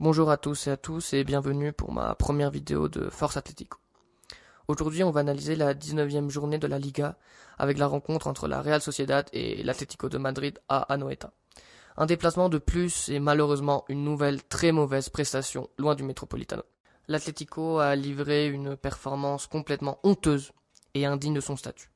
Bonjour à tous et à tous et bienvenue pour ma première vidéo de Force Atlético. Aujourd'hui, on va analyser la 19e journée de la Liga avec la rencontre entre la Real Sociedad et l'Atlético de Madrid à Anoeta. Un déplacement de plus et malheureusement une nouvelle très mauvaise prestation loin du Metropolitano. L'Atlético a livré une performance complètement honteuse et indigne de son statut.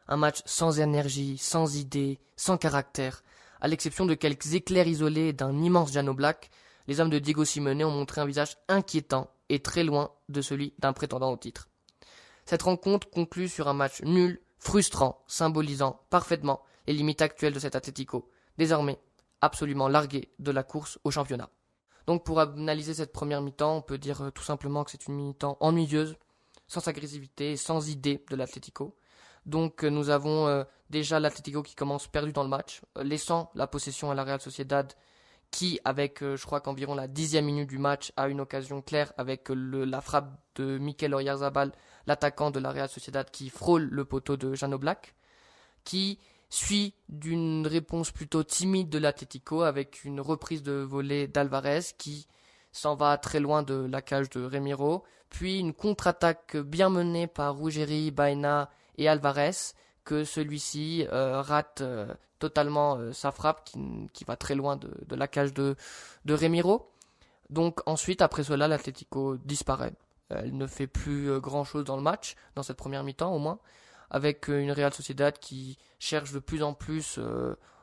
Un match sans énergie, sans idée, sans caractère, à l'exception de quelques éclairs isolés d'un immense Jan Oblak. Les hommes de Diego Simeone ont montré un visage inquiétant et très loin de celui d'un prétendant au titre. Cette rencontre conclut sur un match nul, frustrant, symbolisant parfaitement les limites actuelles de cet Atlético, désormais absolument largué de la course au championnat. Donc pour analyser cette première mi-temps, on peut dire tout simplement que c'est une mi-temps ennuyeuse, sans agressivité et sans idée de l'Atlético. Donc nous avons déjà l'Atlético qui commence perdu dans le match, laissant la possession à la Real Sociedad qui, avec je crois qu'environ la 10e minute du match, a une occasion claire avec la frappe de Mikel Oyarzabal, l'attaquant de la Real Sociedad, qui frôle le poteau de Jan Oblak, qui suit d'une réponse plutôt timide de l'Atlético avec une reprise de volée d'Alvarez qui s'en va très loin de la cage de Remiro, puis une contre-attaque bien menée par Ruggeri, Baena et Alvarez, que celui-ci rate totalement sa frappe qui va très loin de la cage de Remiro. Donc ensuite, après cela, l'Atlético disparaît. Elle ne fait plus grand-chose dans le match, dans cette première mi-temps au moins, avec une Real Sociedad qui cherche de plus en plus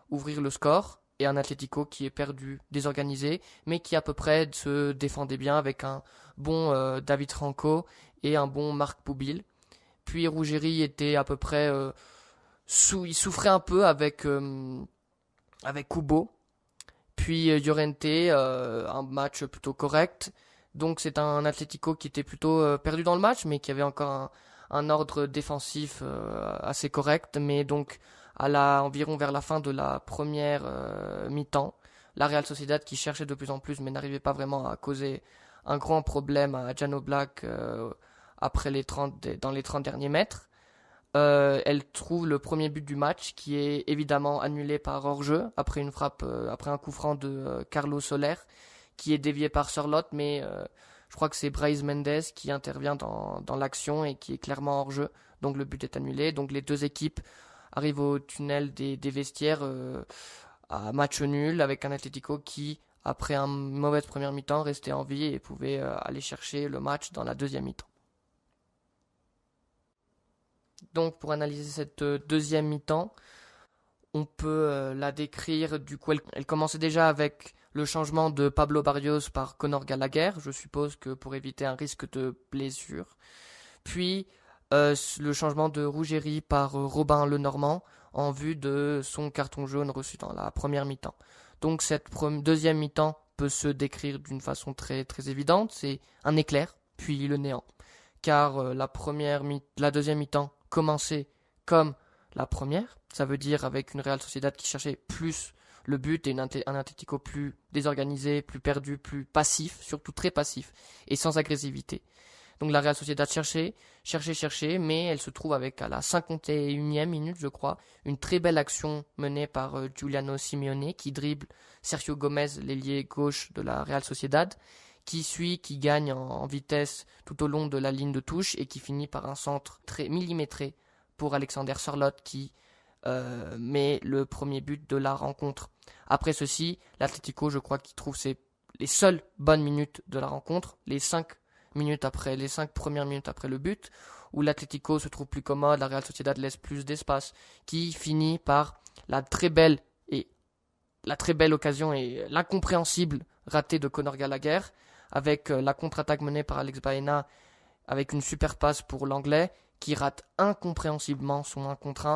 ouvrir le score, et un Atlético qui est perdu, désorganisé, mais qui à peu près se défendait bien avec un bon David Franco et un bon Marc Poubil. Puis Ruggeri était à peu près il souffrait un peu avec Kubo. Puis Llorente, un match plutôt correct. Donc c'est un Atlético qui était plutôt perdu dans le match, mais qui avait encore un ordre défensif assez correct. Mais donc environ vers la fin de la première mi-temps, la Real Sociedad qui cherchait de plus en plus, mais n'arrivait pas vraiment à causer un grand problème à Jan Oblak après dans les 30 derniers mètres. Elle trouve le premier but du match qui est évidemment annulé par hors-jeu après une frappe, après un coup franc de Carlos Soler qui est dévié par Sørloth, mais je crois que c'est Brais Mendes qui intervient dans l'action et qui est clairement hors-jeu, donc le but est annulé. Donc les deux équipes arrivent au tunnel des vestiaires à match nul avec un Atlético qui, après une mauvaise première mi-temps, restait en vie et pouvait aller chercher le match dans la deuxième mi-temps. Donc pour analyser cette deuxième mi-temps, on peut la décrire, du coup elle commençait déjà avec le changement de Pablo Barrios par Conor Gallagher, je suppose que pour éviter un risque de blessure. Puis le changement de Ruggeri par Robin Lenormand en vue de son carton jaune reçu dans la première mi-temps. Donc cette deuxième mi-temps peut se décrire d'une façon très, très évidente, c'est un éclair, puis le néant. Car la deuxième mi-temps commençait comme la première, ça veut dire avec une Real Sociedad qui cherchait plus le but et un Atlético plus désorganisé, plus perdu, plus passif, surtout très passif et sans agressivité. Donc la Real Sociedad cherchait, mais elle se trouve avec à la 51e minute, je crois, une très belle action menée par Giuliano Simeone qui dribble Sergio Gomez, l'ailier gauche de la Real Sociedad, qui gagne en vitesse tout au long de la ligne de touche et qui finit par un centre très millimétré pour Alexander Sørloth qui met le premier but de la rencontre. Après ceci, l'Atlético, je crois qu'il trouve les seules bonnes minutes de la rencontre, les 5 premières minutes après le but, où l'Atlético se trouve plus commode, la Real Sociedad laisse plus d'espace, qui finit par la très belle occasion et l'incompréhensible raté de Conor Gallagher, avec la contre-attaque menée par Alex Baena, avec une super passe pour l'anglais, qui rate incompréhensiblement son 1 contre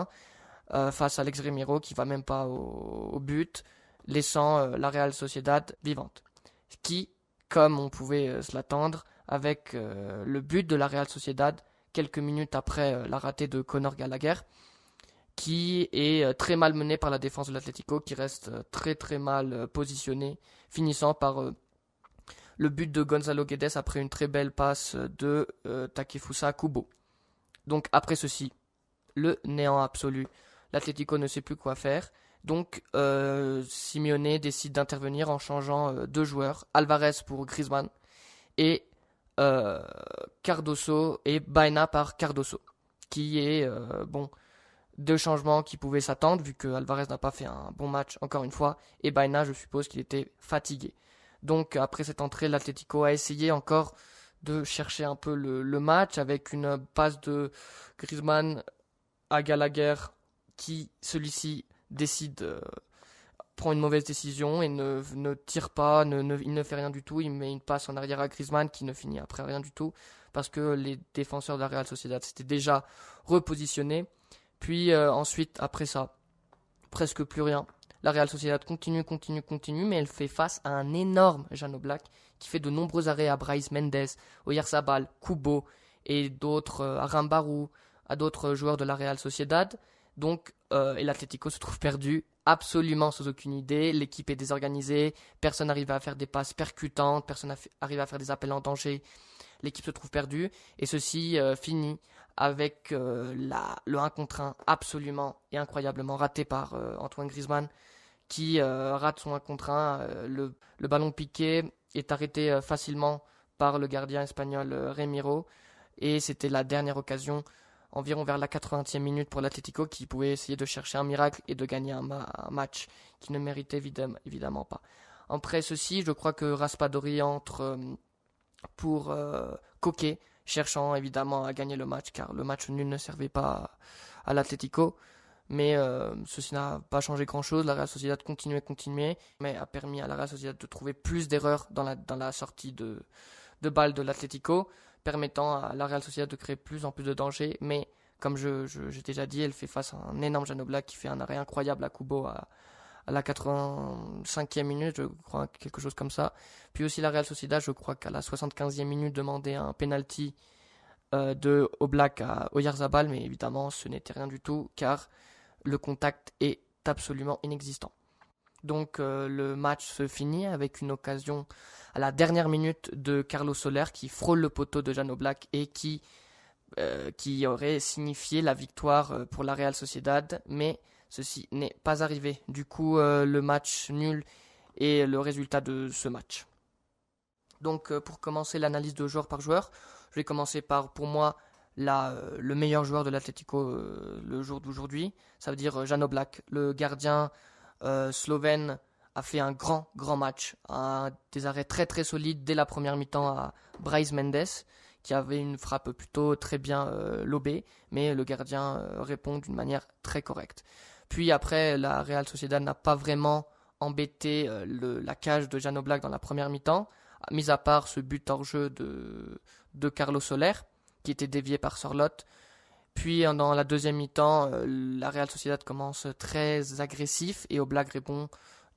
1 face à Alex Remiro, qui va même pas au but, laissant la Real Sociedad vivante. Qui, comme on pouvait se l'attendre, avec le but de la Real Sociedad, quelques minutes après la ratée de Conor Gallagher, qui est très mal mené par la défense de l'Atlético, qui reste très très mal positionné, finissant par le but de Gonzalo Guedes après une très belle passe de Takefusa Kubo. Donc après ceci, le néant absolu. L'Atlético ne sait plus quoi faire. Donc Simeone décide d'intervenir en changeant deux joueurs, Alvarez pour Griezmann et Cardoso et Baena par Cardoso, qui est deux changements qui pouvaient s'attendre vu que Alvarez n'a pas fait un bon match encore une fois et Baena, je suppose qu'il était fatigué. Donc après cette entrée, l'Atlético a essayé encore de chercher un peu le match avec une passe de Griezmann à Gallagher qui celui-ci décide prend une mauvaise décision et ne tire pas, il ne fait rien du tout, il met une passe en arrière à Griezmann qui ne finit après rien du tout parce que les défenseurs de la Real Sociedad s'étaient déjà repositionnés. Puis ensuite, après ça, presque plus rien. La Real Sociedad continue, mais elle fait face à un énorme Jan Oblak qui fait de nombreux arrêts à Brais Mendes, Oyarzabal, Kubo et d'autres, à Rambarou, à d'autres joueurs de la Real Sociedad. Donc, et l'Atlético se trouve perdu, absolument sans aucune idée. L'équipe est désorganisée, personne n'arrive à faire des passes percutantes, personne n'arrive à faire des appels en danger. L'équipe se trouve perdue et ceci finit avec le 1 contre 1 absolument et incroyablement raté par Antoine Griezmann qui rate son 1 contre 1. Le ballon piqué est arrêté facilement par le gardien espagnol Remiro et c'était la dernière occasion environ vers la 80e minute pour l'Atlético qui pouvait essayer de chercher un miracle et de gagner un match qui ne méritait évidemment pas. Après ceci, je crois que Raspadori entre pour Koke, cherchant évidemment à gagner le match car le match nul ne servait pas à l'Atlético. Mais ceci n'a pas changé grand-chose. La Real Sociedad continuait, mais a permis à la Real Sociedad de trouver plus d'erreurs dans la sortie de balles de l'Atlético, permettant à la Real Sociedad de créer plus en plus de dangers. Mais comme j'ai déjà dit, elle fait face à un énorme Jan Oblak qui fait un arrêt incroyable à Kubo à la 85e minute, je crois, quelque chose comme ça. Puis aussi la Real Sociedad, je crois qu'à la 75e minute, demandait un penalty de Oblak à Oyarzabal, mais évidemment, ce n'était rien du tout, car le contact est absolument inexistant. Donc le match se finit avec une occasion à la dernière minute de Carlos Soler qui frôle le poteau de Jan Oblak et qui aurait signifié la victoire pour la Real Sociedad, mais ceci n'est pas arrivé. Du coup, le match nul est le résultat de ce match. Donc, pour commencer l'analyse de joueur par joueur, je vais commencer par, pour moi, le meilleur joueur de l'Atlético le jour d'aujourd'hui. Ça veut dire Jan Oblak, le gardien slovène a fait un grand match, des arrêts très très solides dès la première mi-temps à Brais Mendes, qui avait une frappe plutôt très bien lobée, mais le gardien répond d'une manière très correcte. Puis après, la Real Sociedad n'a pas vraiment embêté la cage de Jan Oblak dans la première mi-temps, mis à part ce but hors jeu de Carlos Soler, qui était dévié par Sorloth. Puis dans la deuxième mi-temps, la Real Sociedad commence très agressif et Oblak répond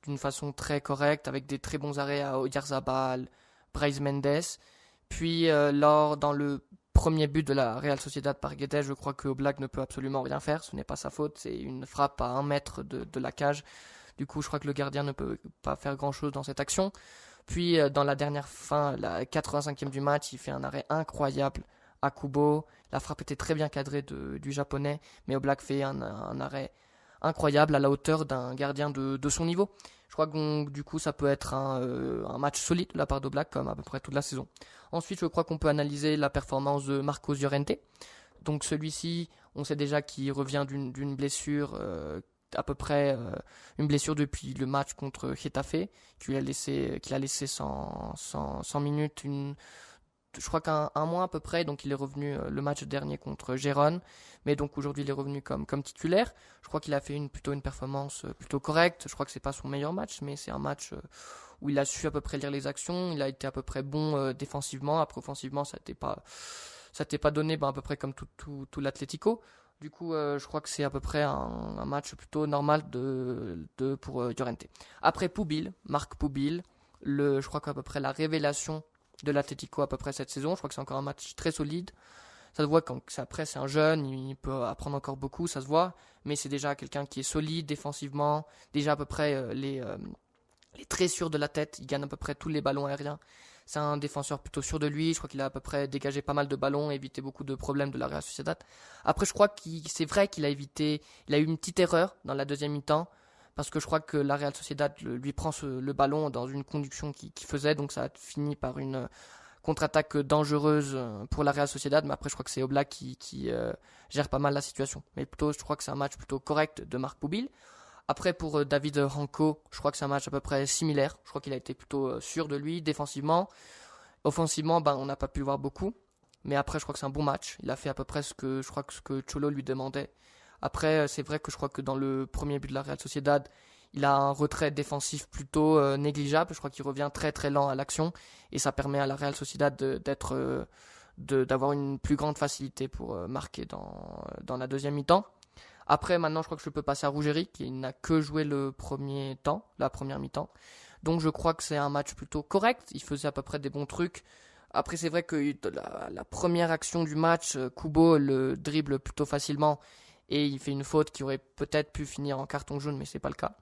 d'une façon très correcte avec des très bons arrêts à Oyarzabal, Brais Mendes. Puis dans le premier but de la Real Sociedad par Guedes, je crois que Oblak ne peut absolument rien faire, ce n'est pas sa faute, c'est une frappe à 1 mètre de la cage. Du coup, je crois que le gardien ne peut pas faire grand-chose dans cette action. Puis dans la dernière fin, la 85e du match, il fait un arrêt incroyable à Kubo. La frappe était très bien cadrée du japonais, mais Oblak fait un arrêt incroyable à la hauteur d'un gardien de son niveau. Je crois que du coup ça peut être un match solide de la part d'Oblak comme à peu près toute la saison. Ensuite, je crois qu'on peut analyser la performance de Marcos Llorente. Donc celui-ci, on sait déjà qu'il revient d'une blessure à peu près une blessure depuis le match contre Getafe, qu'il a laissé sans minutes, je crois qu'un mois à peu près, donc il est revenu le match dernier contre Gérone, mais donc aujourd'hui il est revenu comme titulaire. Je crois qu'il a fait plutôt une performance plutôt correcte, je crois que c'est pas son meilleur match, mais c'est un match où il a su à peu près lire les actions, il a été à peu près bon défensivement, après offensivement ça t'est pas donné à peu près comme tout l'Atlético. Du coup, je crois que c'est à peu près un match plutôt normal pour Llorente. Après Marc Poubil, je crois qu'à peu près la révélation de l'Atlético à peu près cette saison. Je crois que c'est encore un match très solide. Ça se voit après c'est un jeune, il peut apprendre encore beaucoup, ça se voit, mais c'est déjà quelqu'un qui est solide défensivement, déjà à peu près les très sûr de la tête, il gagne à peu près tous les ballons aériens. C'est un défenseur plutôt sûr de lui, je crois qu'il a à peu près dégagé pas mal de ballons, évité beaucoup de problèmes de la Real Sociedad. Après je crois que c'est vrai qu'il a eu une petite erreur dans la deuxième mi-temps, parce que je crois que la Real Sociedad lui prend le ballon dans une conduction qui faisait, donc ça a fini par une contre-attaque dangereuse pour la Real Sociedad, mais après je crois que c'est Oblak qui gère pas mal la situation. Mais plutôt, je crois que c'est un match plutôt correct de Marc Poubil. Après pour David Ranco, je crois que c'est un match à peu près similaire. Je crois qu'il a été plutôt sûr de lui défensivement. Offensivement, on n'a pas pu le voir beaucoup. Mais après, je crois que c'est un bon match. Il a fait à peu près ce que Cholo lui demandait. Après, c'est vrai que je crois que dans le premier but de la Real Sociedad, il a un retrait défensif plutôt négligeable. Je crois qu'il revient très très lent à l'action et ça permet à la Real Sociedad d'avoir une plus grande facilité pour marquer dans la deuxième mi-temps. Après, maintenant, je crois que je peux passer à Ruggeri, qui n'a que joué le premier temps, la première mi-temps. Donc, je crois que c'est un match plutôt correct. Il faisait à peu près des bons trucs. Après, c'est vrai que la première action du match, Kubo le dribble plutôt facilement et il fait une faute qui aurait peut-être pu finir en carton jaune, mais c'est pas le cas.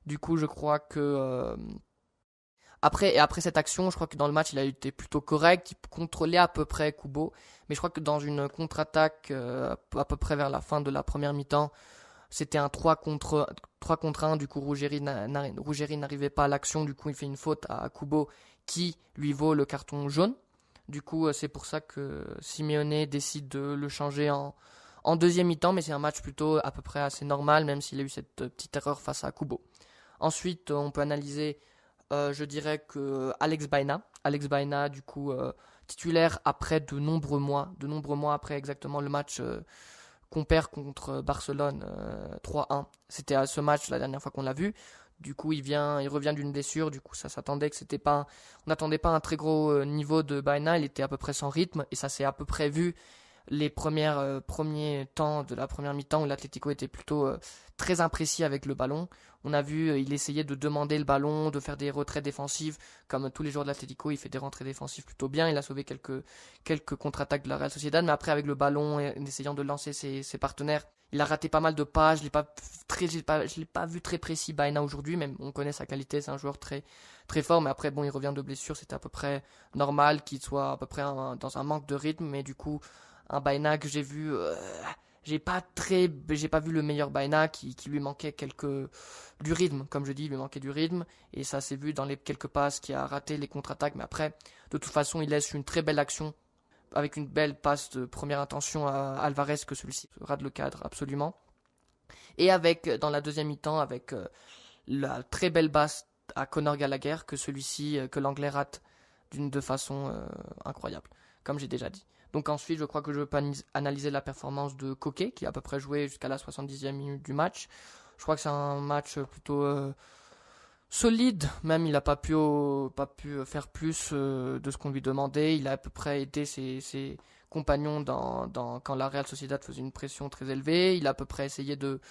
Du coup, je crois que après cette action, je crois que dans le match, il a été plutôt correct. Il contrôlait à peu près Kubo, mais je crois que dans une contre-attaque à peu près vers la fin de la première mi-temps, c'était un 3 contre 1. Du coup, Ruggeri n'arrivait pas à l'action. Du coup, il fait une faute à Kubo qui lui vaut le carton jaune. Du coup, c'est pour ça que Simeone décide de le changer en deuxième mi-temps, mais c'est un match plutôt à peu près assez normal, même s'il a eu cette petite erreur face à Kubo. Ensuite, on peut analyser, je dirais que Alex Baena, du coup, titulaire après de nombreux mois après exactement le match qu'on perd contre Barcelone 3-1. C'était à ce match la dernière fois qu'on l'a vu. Du coup, il revient d'une blessure. Du coup, ça s'attendait que on n'attendait pas un très gros niveau de Baena. Il était à peu près sans rythme et ça s'est à peu près vu les premiers temps de la première mi-temps où l'Atlético était plutôt très imprécis avec le ballon. On a vu, il essayait de demander le ballon, de faire des retraits défensifs, comme tous les joueurs de l'Atlético, il fait des rentrées défensives plutôt bien. Il a sauvé quelques contre-attaques de la Real Sociedad, mais après avec le ballon et en essayant de lancer ses partenaires, il a raté pas mal de passes. Je l'ai pas vu très précis Baena aujourd'hui, même on connaît sa qualité, c'est un joueur très très fort, mais après bon, il revient de blessure, c'était à peu près normal qu'il soit à peu près dans un manque de rythme, mais du coup un Baena que j'ai vu, j'ai pas vu le meilleur Baena qui lui manquait du rythme, comme je dis, il lui manquait du rythme et ça s'est vu dans les quelques passes qu'il a raté les contre-attaques, mais après de toute façon il laisse une très belle action avec une belle passe de première intention à Alvarez que celui-ci rate le cadre absolument. Et avec dans la deuxième mi-temps avec la très belle basse à Conor Gallagher que l'anglais rate de façon incroyable, comme j'ai déjà dit. Donc ensuite, je crois que je peux analyser la performance de Koke, qui a à peu près joué jusqu'à la 70e minute du match. Je crois que c'est un match plutôt solide, même il n'a pas pu faire plus de ce qu'on lui demandait. Il a à peu près aidé ses compagnons quand la Real Sociedad faisait une pression très élevée. Il a à peu près essayé de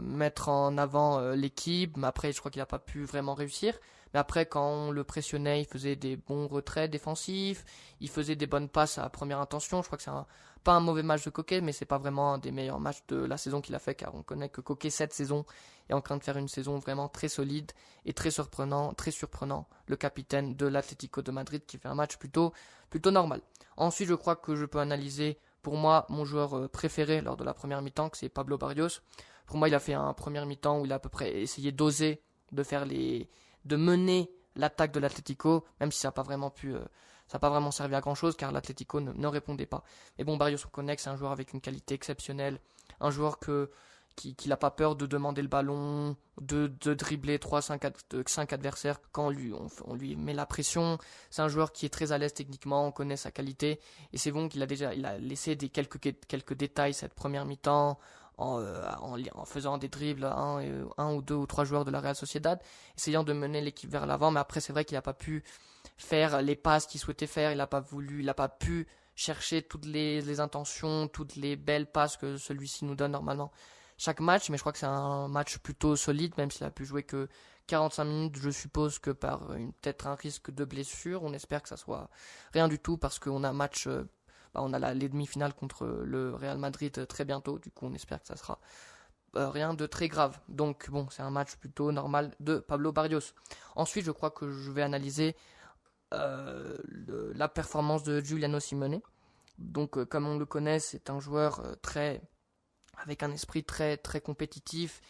mettre en avant l'équipe, mais après je crois qu'il n'a pas pu vraiment réussir. Mais après quand on le pressionnait, il faisait des bons retraits défensifs, il faisait des bonnes passes à première intention. Je crois que c'est pas un mauvais match de Koke, mais c'est pas vraiment un des meilleurs matchs de la saison qu'il a fait, car on connaît que Koke cette saison est en train de faire une saison vraiment très solide et très surprenant, le capitaine de l'Atlético de Madrid qui fait un match plutôt normal. Ensuite, je crois que je peux analyser pour moi mon joueur préféré lors de la première mi-temps, que c'est Pablo Barrios. Pour moi, il a fait un première mi-temps où il a à peu près essayé d'oser de mener l'attaque de l'Atlético, même si ça n'a pas vraiment servi à grand chose car l'Atlético ne répondait pas. Mais bon, Barrios, on connaît que c'est un joueur avec une qualité exceptionnelle, un joueur qui n'a pas peur de demander le ballon, de dribbler 3-5 adversaires quand on lui met la pression. C'est un joueur qui est très à l'aise techniquement, on connaît sa qualité. Et c'est bon qu'il a laissé quelques détails cette première mi-temps en faisant des dribbles à un ou deux ou trois joueurs de la Real Sociedad, essayant de mener l'équipe vers l'avant. Mais après, c'est vrai qu'il n'a pas pu faire les passes qu'il souhaitait faire. Il n'a pas pu chercher toutes les intentions, toutes les belles passes que celui-ci nous donne normalement chaque match, mais je crois que c'est un match plutôt solide, même s'il a pu jouer que 45 minutes, je suppose que par peut-être un risque de blessure. On espère que ça soit rien du tout parce qu'on a un match, on a les demi-finales contre le Real Madrid très bientôt, du coup on espère que ça sera rien de très grave. Donc bon, c'est un match plutôt normal de Pablo Barrios. Ensuite, je crois que je vais analyser la performance de Giuliano Simeone. Donc comme on le connaît, c'est un joueur avec un esprit très très compétitif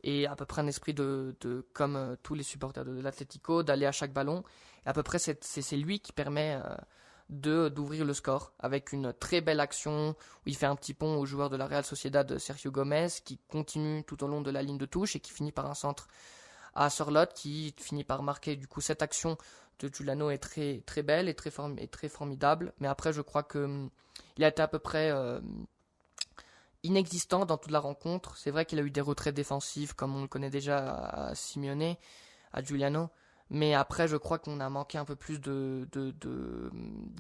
et à peu près un esprit comme tous les supporters de l'Atlético, d'aller à chaque ballon. Et à peu près, c'est lui qui permet d'ouvrir le score avec une très belle action où il fait un petit pont au joueur de la Real Sociedad, Sergio Gomez, qui continue tout au long de la ligne de touche et qui finit par un centre à Sorloth, qui finit par marquer. Du coup, cette action de Giuliano est très, très belle et très formidable. Mais après, je crois que il a été à peu près inexistant dans toute la rencontre. C'est vrai qu'il a eu des retraits défensifs, comme on le connaît déjà à Simeone, à Giuliano. Mais après, je crois qu'on a manqué un peu plus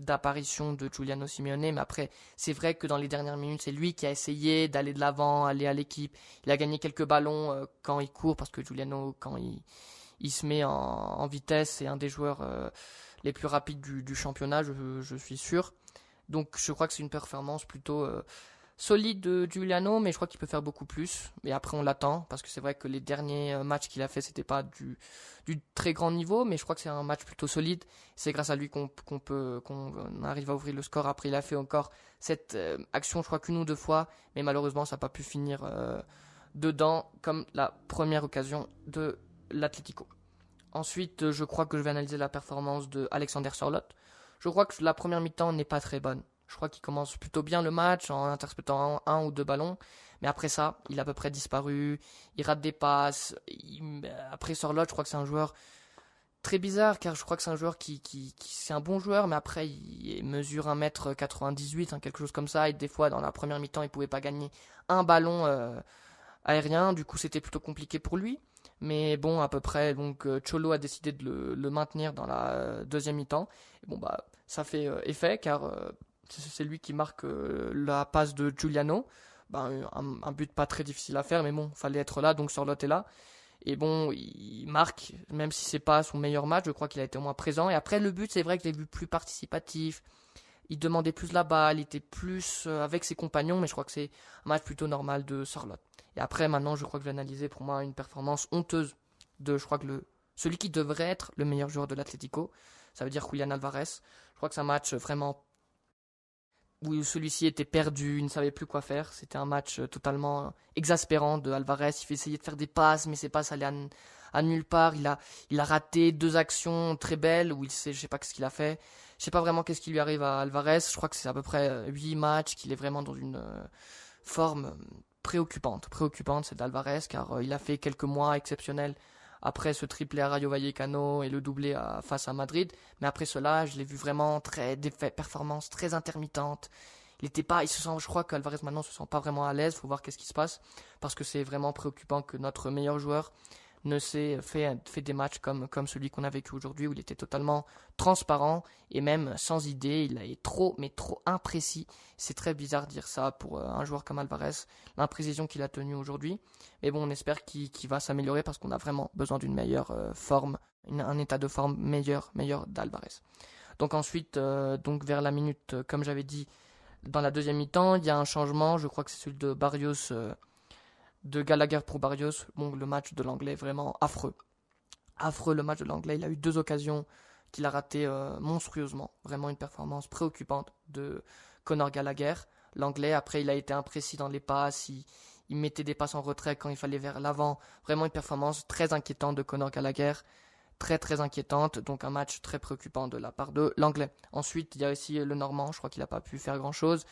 d'apparition de Giuliano Simeone. Mais après, c'est vrai que dans les dernières minutes, c'est lui qui a essayé d'aller de l'avant, aller à l'équipe. Il a gagné quelques ballons quand il court, parce que Giuliano, quand il se met en vitesse, c'est un des joueurs les plus rapides du championnat, je suis sûr. Donc je crois que c'est une performance plutôt solide de Giuliano, mais je crois qu'il peut faire beaucoup plus. Et après, on l'attend, parce que c'est vrai que les derniers matchs qu'il a fait, c'était pas du très grand niveau, mais je crois que c'est un match plutôt solide. C'est grâce à lui qu'on arrive à ouvrir le score. Après, il a fait encore cette action, je crois qu'une ou deux fois, mais malheureusement, ça n'a pas pu finir dedans, comme la première occasion de l'Atlético. Ensuite, je crois que je vais analyser la performance de Alexander Sorloth. Je crois que la première mi-temps n'est pas très bonne. Je crois qu'il commence plutôt bien le match en interceptant un ou deux ballons. Mais après ça, il a à peu près disparu. Il rate des passes. Après Sorloth, je crois que c'est un joueur très bizarre, car je crois que c'est un joueur qui c'est un bon joueur, mais après il mesure 1m98, hein, quelque chose comme ça. Et des fois, dans la première mi-temps, il pouvait pas gagner un ballon aérien. Du coup, c'était plutôt compliqué pour lui. Mais bon, à peu près, donc Cholo a décidé de le maintenir dans la deuxième mi-temps. Et bon, bah, ça fait effet, car c'est lui qui marque la passe de Giuliano. Bah, un but pas très difficile à faire, mais bon, fallait être là, donc Sorloth est là. Et bon, il marque, même si c'est pas son meilleur match, je crois qu'il a été au moins présent. Et après, le but, c'est vrai que je l'ai vu plus participatif. Il demandait plus la balle, il était plus avec ses compagnons, mais je crois que c'est un match plutôt normal de Sorloth. Et après, maintenant, je crois que je vais analyser pour moi une performance honteuse de, je crois que celui qui devrait être le meilleur joueur de l'Atlético, ça veut dire Julián Álvarez. Je crois que c'est un match vraiment où celui-ci était perdu, il ne savait plus quoi faire. C'était un match totalement exaspérant de Alvarez. Il fait essayer de faire des passes, mais ces passes allaient à nulle part. Il a raté deux actions très belles où je sais pas ce qu'il a fait. Je sais pas vraiment qu'est-ce qui lui arrive à Alvarez. Je crois que c'est à peu près 8 matchs qu'il est vraiment dans une forme préoccupante, c'est d'Alvarez, car il a fait quelques mois exceptionnels après ce triplé à Rayo Vallecano et le doublé face à Madrid. Mais après cela, je l'ai vu vraiment des performances très intermittentes. Il se sent, je crois qu'Alvarez maintenant se sent pas vraiment à l'aise. Faut voir qu'est-ce qui se passe, parce que c'est vraiment préoccupant que notre meilleur joueur ne s'est fait des matchs comme celui qu'on a vécu aujourd'hui, où il était totalement transparent et même sans idée. Il est trop imprécis. C'est très bizarre de dire ça pour un joueur comme Alvarez, l'imprécision qu'il a tenue aujourd'hui. Mais bon, on espère qu'il va s'améliorer, parce qu'on a vraiment besoin d'une meilleure forme, un état de forme meilleur d'Alvarez. Donc ensuite, donc vers la minute, comme j'avais dit, dans la deuxième mi-temps, il y a un changement. Je crois que c'est celui de Barrios, de Gallagher pour Barrios. Bon, le match de l'Anglais vraiment affreux. Affreux le match de l'Anglais. Il a eu deux occasions qu'il a ratées monstrueusement. Vraiment une performance préoccupante de Conor Gallagher. L'Anglais, après, il a été imprécis dans les passes. Il mettait des passes en retrait quand il fallait vers l'avant. Vraiment une performance très inquiétante de Conor Gallagher. Très très inquiétante. Donc un match très préoccupant de la part de l'Anglais. Ensuite, il y a aussi le Normand. Je crois qu'il n'a pas pu faire grand chose.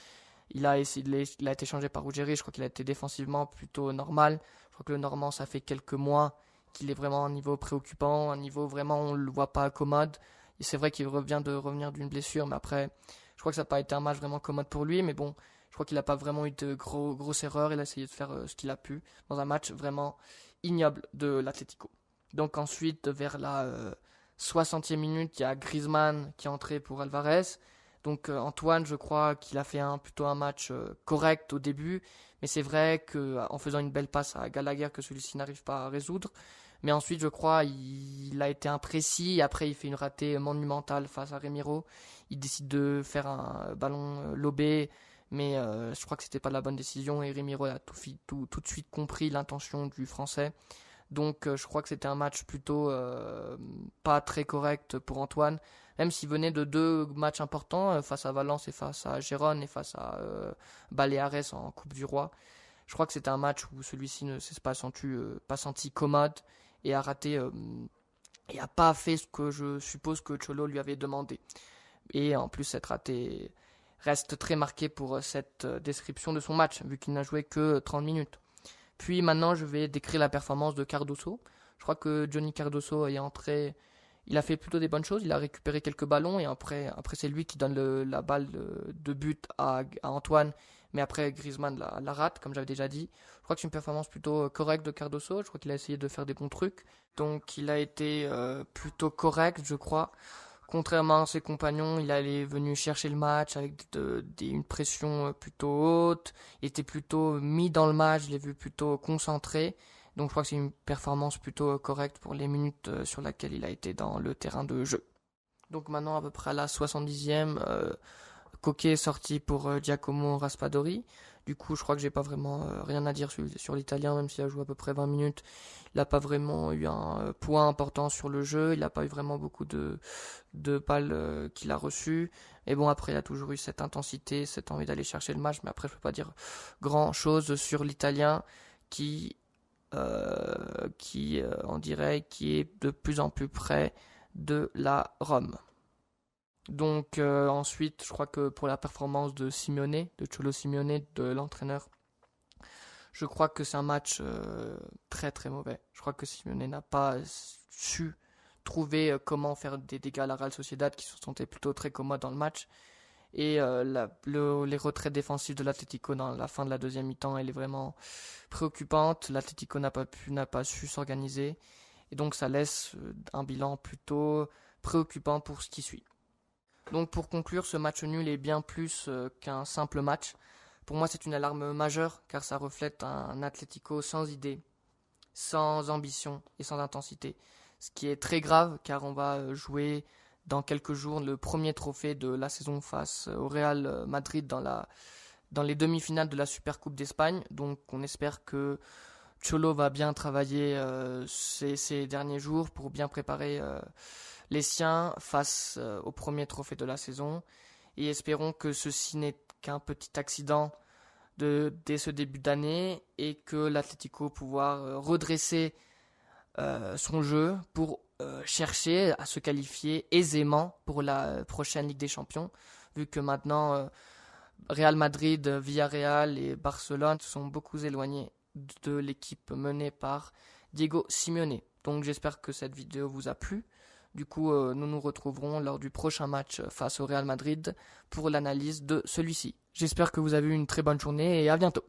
Il a été changé par Ruggeri. Je crois qu'il a été défensivement plutôt normal. Je crois que le Normand, ça fait quelques mois qu'il est vraiment à un niveau préoccupant, un niveau vraiment on le voit pas commode. Et c'est vrai qu'il vient de revenir d'une blessure, mais après, je crois que ça n'a pas été un match vraiment commode pour lui. Mais bon, je crois qu'il n'a pas vraiment eu de grosses erreurs. Il a essayé de faire ce qu'il a pu dans un match vraiment ignoble de l'Atlético. Donc ensuite, vers la 60e minute, il y a Griezmann qui est entré pour Alvarez. Donc Antoine, je crois qu'il a fait plutôt un match correct au début, mais c'est vrai qu'en faisant une belle passe à Gallagher que celui-ci n'arrive pas à résoudre. Mais ensuite, je crois, il a été imprécis. Et après, il fait une ratée monumentale face à Remiro. Il décide de faire un ballon lobé, mais je crois que c'était pas la bonne décision. Et Remiro a tout de suite compris l'intention du Français. Donc je crois que c'était un match plutôt pas très correct pour Antoine, même s'il venait de deux matchs importants face à Valence et face à Gérone et face à Baleares en Coupe du Roi. Je crois que c'était un match où celui-ci ne s'est pas senti commode et a raté et a pas fait ce que je suppose que Cholo lui avait demandé. Et en plus, cette raté reste très marqué pour cette description de son match, vu qu'il n'a joué que 30 minutes. Puis maintenant, je vais décrire la performance de Cardoso. Je crois que Johnny Cardoso est entré, il a fait plutôt des bonnes choses, il a récupéré quelques ballons et après c'est lui qui donne la balle de but à Antoine, mais après Griezmann la rate, comme j'avais déjà dit. Je crois que c'est une performance plutôt correcte de Cardoso, je crois qu'il a essayé de faire des bons trucs, donc il a été plutôt correct, je crois. Contrairement à ses compagnons, il est venu chercher le match avec une pression plutôt haute. Il était plutôt mis dans le match, je l'ai vu plutôt concentré. Donc je crois que c'est une performance plutôt correcte pour les minutes sur lesquelles il a été dans le terrain de jeu. Donc maintenant à peu près à la 70e, Koke est sorti pour Giacomo Raspadori. Du coup, je crois que j'ai pas vraiment rien à dire sur l'italien, même s'il a joué à peu près 20 minutes. Il n'a pas vraiment eu un point important sur le jeu. Il n'a pas eu vraiment beaucoup de balles qu'il a reçues. Et bon, après, il a toujours eu cette intensité, cette envie d'aller chercher le match. Mais après, je peux pas dire grand chose sur l'italien qui on dirait, qui est de plus en plus près de la Rome. Donc ensuite, je crois que pour la performance de Simeone, de Cholo Simeone, de l'entraîneur, je crois que c'est un match très très mauvais. Je crois que Simeone n'a pas su trouver comment faire des dégâts à la Real Sociedad qui se sentait plutôt très commode dans le match. Et les retraits défensifs de l'Atlético dans la fin de la deuxième mi-temps, elle est vraiment préoccupante. L'Atlético n'a pas su s'organiser. Et donc ça laisse un bilan plutôt préoccupant pour ce qui suit. Donc pour conclure, ce match nul est bien plus qu'un simple match. Pour moi, c'est une alarme majeure car ça reflète un Atlético sans idée, sans ambition et sans intensité. Ce qui est très grave car on va jouer dans quelques jours le premier trophée de la saison face au Real Madrid dans les demi-finales de la Supercoupe d'Espagne. Donc on espère que Cholo va bien travailler ces derniers jours pour bien préparer les siens face au premier trophée de la saison. Et espérons que ceci n'est qu'un petit accident dès ce début d'année et que l'Atlético pouvoir redresser son jeu pour chercher à se qualifier aisément pour la prochaine Ligue des Champions, vu que maintenant Real Madrid, Villarreal et Barcelone sont beaucoup éloignés de l'équipe menée par Diego Simeone. Donc j'espère que cette vidéo vous a plu. Du coup, nous nous retrouverons lors du prochain match face au Real Madrid pour l'analyse de celui-ci. J'espère que vous avez eu une très bonne journée et à bientôt.